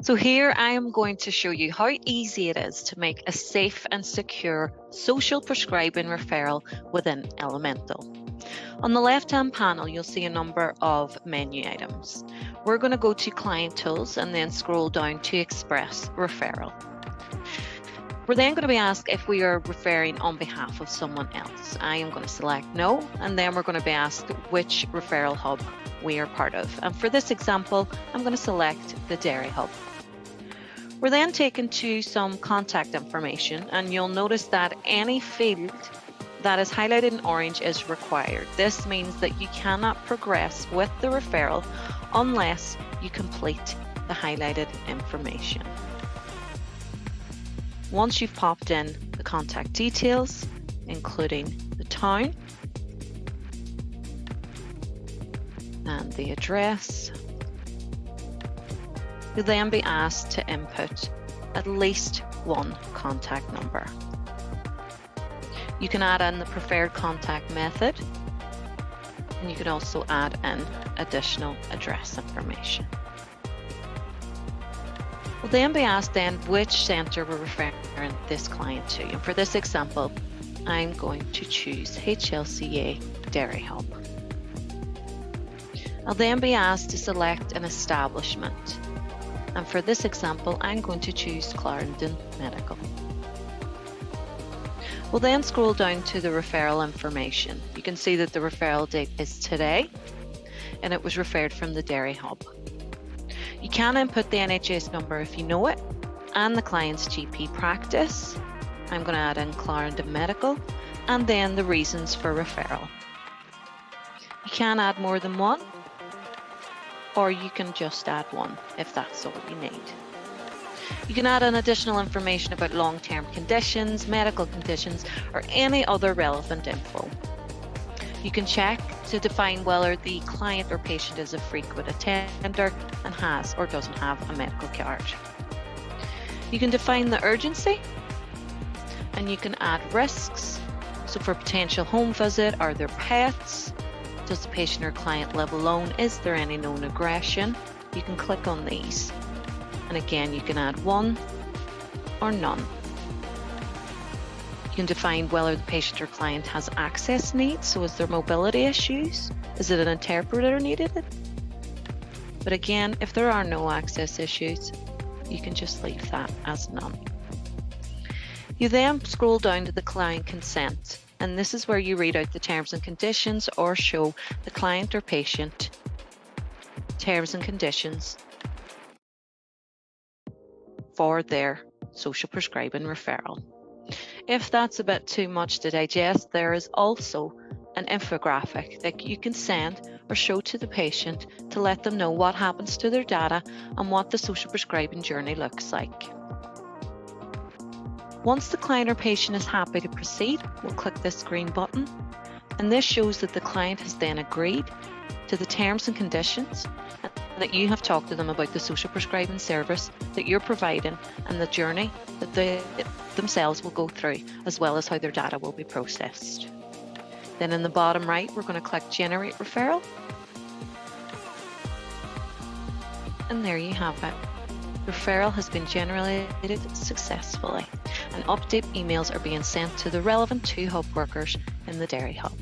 So here I am going to show you how easy it is to make a safe and secure social prescribing referral within Elemental. On the left-hand panel, you'll see a number of menu items. We're going to go to Client Tools and then scroll down to Express Referral. We're then going to be asked if we are referring on behalf of someone else. I am going to select No, and then we're going to be asked which referral hub we are part of. And for this example, I'm going to select the Dairy Hub. We're then taken to some contact information, and you'll notice that any field that is highlighted in orange is required. This means that you cannot progress with the referral unless you complete the highlighted information. Once you've popped in the contact details, including the town and the address, you'll then be asked to input at least one contact number. You can add in the preferred contact method, and you can also add in additional address information. We'll then be asked which centre we're referring this client to. And for this example, I'm going to choose HLCA Dairy Hub. I'll then be asked to select an establishment. And for this example, I'm going to choose Clarendon Medical. We'll then scroll down to the referral information. You can see that the referral date is today, and it was referred from the Dairy Hub. You can input the NHS number if you know it, and the client's GP practice. I'm going to add in Clarendon Medical, and then the reasons for referral. You can add more than one, or you can just add one if that's all you need. You can add in additional information about long-term conditions, medical conditions, or any other relevant info. You can check to define whether the client or patient is a frequent attender and has or doesn't have a medical card. You can define the urgency, and you can add risks. So for potential home visit, are there pets? Does the patient or client live alone? Is there any known aggression? You can click on these. And again, you can add one or none. You can define whether the patient or client has access needs. So is there mobility issues? Is it an interpreter needed? But again, if there are no access issues, you can just leave that as none. You then scroll down to the client consent. And this is where you read out the terms and conditions or show the client or patient terms and conditions for their social prescribing referral. If that's a bit too much to digest, there is also an infographic that you can send or show to the patient to let them know what happens to their data and what the social prescribing journey looks like. Once the client or patient is happy to proceed, we'll click this green button, and this shows that the client has then agreed to the terms and conditions and that you have talked to them about the social prescribing service that you're providing and the journey that they themselves will go through, as well as how their data will be processed. Then in the bottom right, we're going to click Generate Referral, and there you have it. Referral has been generated successfully, and update emails are being sent to the relevant 2 hub workers in the Dairy Hub.